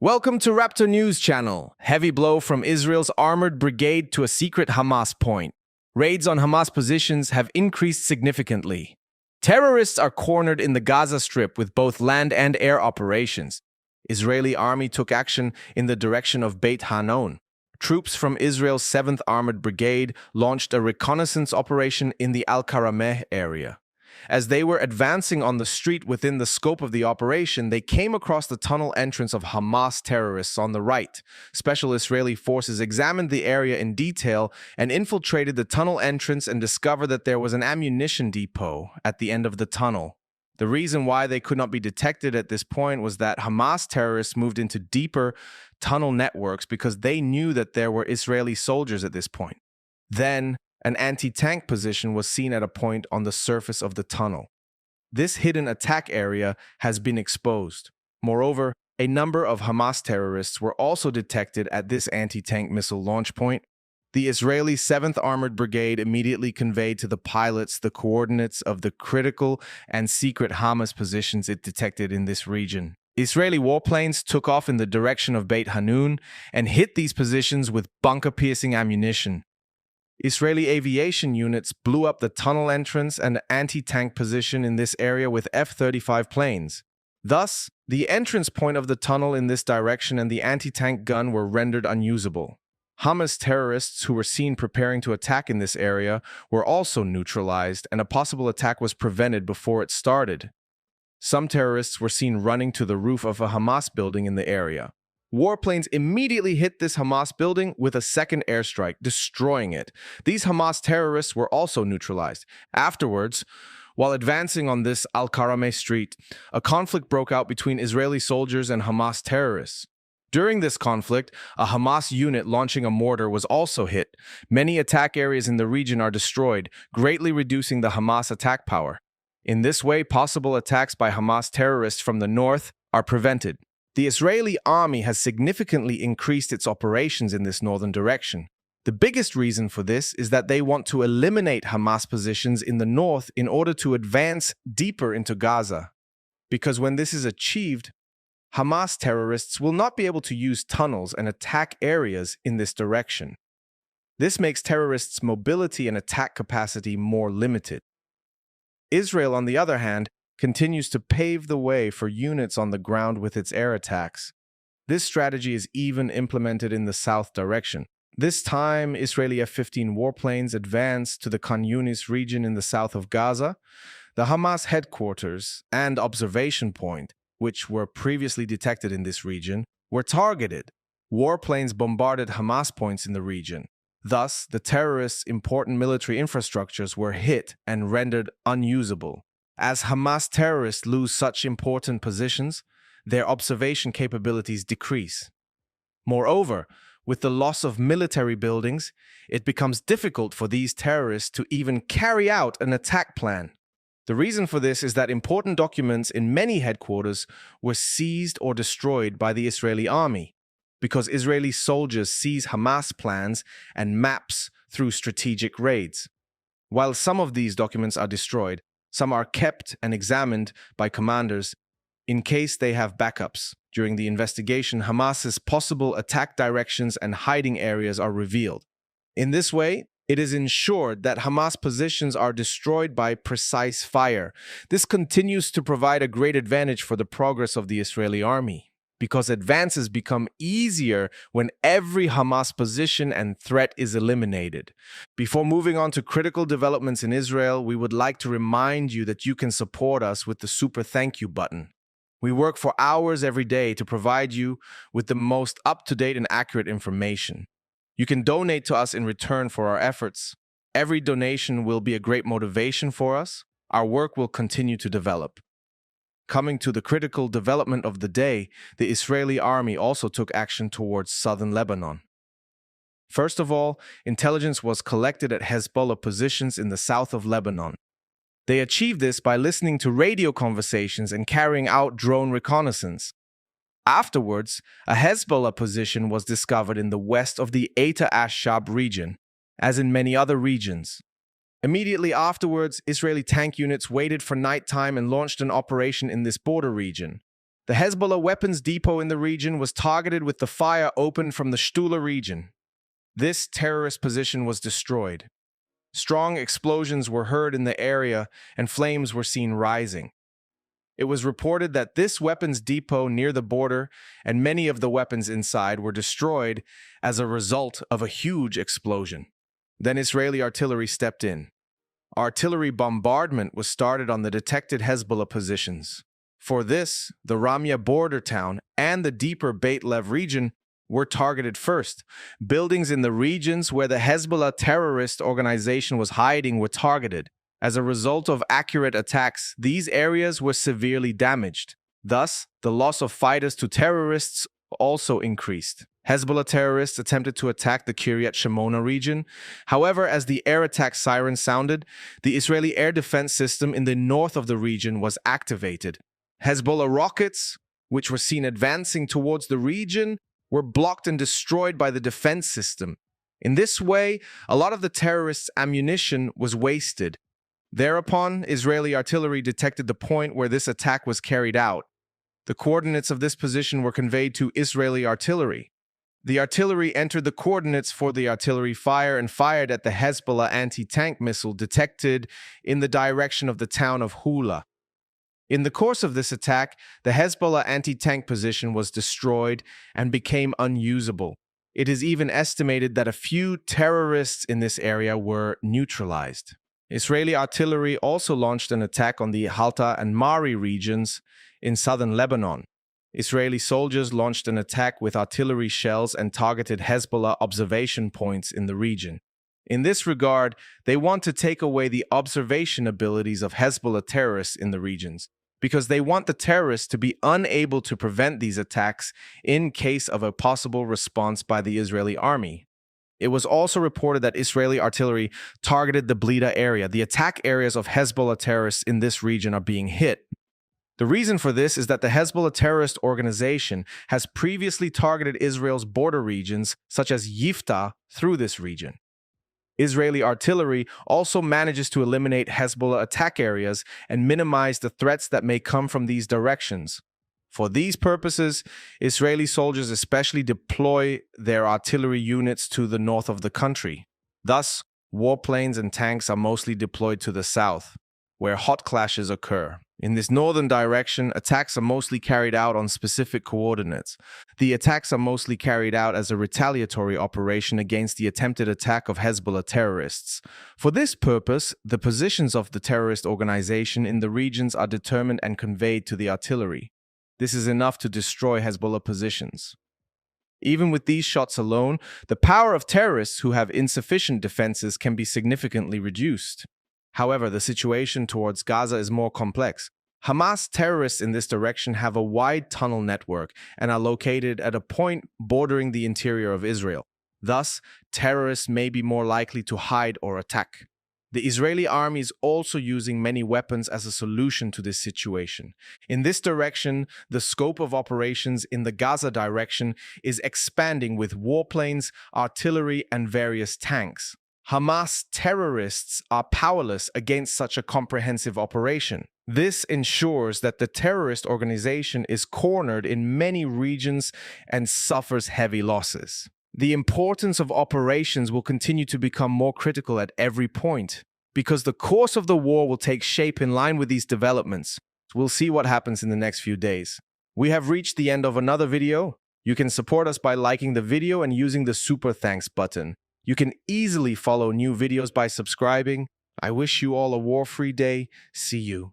Welcome to Raptor News Channel. Heavy blow from Israel's armored brigade to a secret Hamas point. Raids on Hamas positions have increased significantly. Terrorists are cornered in the Gaza Strip with both land and air operations. Israeli army took action in the direction of Beit Hanoun. Troops from Israel's 7th Armored Brigade launched a reconnaissance operation in the Al-Karameh area. As they were advancing on the street within the scope of the operation, they came across the tunnel entrance of Hamas terrorists on the right. Special Israeli forces examined the area in detail and infiltrated the tunnel entrance and discovered that there was an ammunition depot at the end of the tunnel. The reason why they could not be detected at this point was that Hamas terrorists moved into deeper tunnel networks because they knew that there were Israeli soldiers at this point. Then, an anti-tank position was seen at a point on the surface of the tunnel. This hidden attack area has been exposed. Moreover, a number of Hamas terrorists were also detected at this anti-tank missile launch point. The Israeli 7th Armored Brigade immediately conveyed to the pilots the coordinates of the critical and secret Hamas positions it detected in this region. Israeli warplanes took off in the direction of Beit Hanoun and hit these positions with bunker-piercing ammunition. Israeli aviation units blew up the tunnel entrance and anti-tank position in this area with F-35 planes. Thus, the entrance point of the tunnel in this direction and the anti-tank gun were rendered unusable. Hamas terrorists who were seen preparing to attack in this area were also neutralized, and a possible attack was prevented before it started. Some terrorists were seen running to the roof of a Hamas building in the area. Warplanes immediately hit this Hamas building with a second airstrike, destroying it. These Hamas terrorists were also neutralized. Afterwards, while advancing on this Al-Karameh street, a conflict broke out between Israeli soldiers and Hamas terrorists. During this conflict, a Hamas unit launching a mortar was also hit. Many attack areas in the region are destroyed, greatly reducing the Hamas attack power. In this way, possible attacks by Hamas terrorists from the north are prevented. The Israeli army has significantly increased its operations in this northern direction. The biggest reason for this is that they want to eliminate Hamas positions in the north in order to advance deeper into Gaza. Because when this is achieved, Hamas terrorists will not be able to use tunnels and attack areas in this direction. This makes terrorists' mobility and attack capacity more limited. Israel, on the other hand, continues to pave the way for units on the ground with its air attacks. This strategy is even implemented in the south direction. This time, Israeli F-15 warplanes advanced to the Khan Yunis region in the south of Gaza. The Hamas headquarters and observation point, which were previously detected in this region, were targeted. Warplanes bombarded Hamas points in the region. Thus, the terrorists' important military infrastructures were hit and rendered unusable. As Hamas terrorists lose such important positions, their observation capabilities decrease. Moreover, with the loss of military buildings, it becomes difficult for these terrorists to even carry out an attack plan. The reason for this is that important documents in many headquarters were seized or destroyed by the Israeli army, because Israeli soldiers seize Hamas plans and maps through strategic raids. While some of these documents are destroyed, some are kept and examined by commanders in case they have backups. During the investigation, Hamas's possible attack directions and hiding areas are revealed. In this way, it is ensured that Hamas positions are destroyed by precise fire. This continues to provide a great advantage for the progress of the Israeli army, because advances become easier when every Hamas position and threat is eliminated. Before moving on to critical developments in Israel, we would like to remind you that you can support us with the Super Thank You button. We work for hours every day to provide you with the most up-to-date and accurate information. You can donate to us in return for our efforts. Every donation will be a great motivation for us. Our work will continue to develop. Coming to the critical development of the day, the Israeli army also took action towards southern Lebanon. First of all, intelligence was collected at Hezbollah positions in the south of Lebanon. They achieved this by listening to radio conversations and carrying out drone reconnaissance. Afterwards, a Hezbollah position was discovered in the west of the Eta Ash-Shab region, as in many other regions. Immediately afterwards, Israeli tank units waited for nighttime and launched an operation in this border region. The Hezbollah weapons depot in the region was targeted with the fire opened from the Shtula region. This terrorist position was destroyed. Strong explosions were heard in the area and flames were seen rising. It was reported that this weapons depot near the border and many of the weapons inside were destroyed as a result of a huge explosion. Then Israeli artillery stepped in. Artillery bombardment was started on the detected Hezbollah positions. For this, the Ramya border town and the deeper Beit Lev region were targeted first. Buildings in the regions where the Hezbollah terrorist organization was hiding were targeted. As a result of accurate attacks, these areas were severely damaged. Thus, the loss of fighters to terrorists also increased. Hezbollah terrorists attempted to attack the Kiryat Shimona region. However, as the air attack siren sounded, the Israeli air defense system in the north of the region was activated. Hezbollah rockets, which were seen advancing towards the region, were blocked and destroyed by the defense system. In this way, a lot of the terrorists' ammunition was wasted. Thereupon, Israeli artillery detected the point where this attack was carried out. The coordinates of this position were conveyed to Israeli artillery. The artillery entered the coordinates for the artillery fire and fired at the Hezbollah anti-tank missile detected in the direction of the town of Hula. In the course of this attack, the Hezbollah anti-tank position was destroyed and became unusable. It is even estimated that a few terrorists in this area were neutralized. Israeli artillery also launched an attack on the Halta and Mari regions in southern Lebanon. Israeli soldiers launched an attack with artillery shells and targeted Hezbollah observation points in the region. In this regard, they want to take away the observation abilities of Hezbollah terrorists in the regions, because they want the terrorists to be unable to prevent these attacks in case of a possible response by the Israeli army. It was also reported that Israeli artillery targeted the Blida area. The attack areas of Hezbollah terrorists in this region are being hit. The reason for this is that the Hezbollah terrorist organization has previously targeted Israel's border regions, such as Yifta, through this region. Israeli artillery also manages to eliminate Hezbollah attack areas and minimize the threats that may come from these directions. For these purposes, Israeli soldiers especially deploy their artillery units to the north of the country. Thus, warplanes and tanks are mostly deployed to the south, where hot clashes occur. In this northern direction, attacks are mostly carried out on specific coordinates. The attacks are mostly carried out as a retaliatory operation against the attempted attack of Hezbollah terrorists. For this purpose, the positions of the terrorist organization in the regions are determined and conveyed to the artillery. This is enough to destroy Hezbollah positions. Even with these shots alone, the power of terrorists who have insufficient defenses can be significantly reduced. However, the situation towards Gaza is more complex. Hamas terrorists in this direction have a wide tunnel network and are located at a point bordering the interior of Israel. Thus, terrorists may be more likely to hide or attack. The Israeli army is also using many weapons as a solution to this situation. In this direction, the scope of operations in the Gaza direction is expanding with warplanes, artillery, and various tanks. Hamas terrorists are powerless against such a comprehensive operation. This ensures that the terrorist organization is cornered in many regions and suffers heavy losses. The importance of operations will continue to become more critical at every point, because the course of the war will take shape in line with these developments. We'll see what happens in the next few days. We have reached the end of another video. You can support us by liking the video and using the super thanks button. You can easily follow new videos by subscribing. I wish you all a war-free day. See you.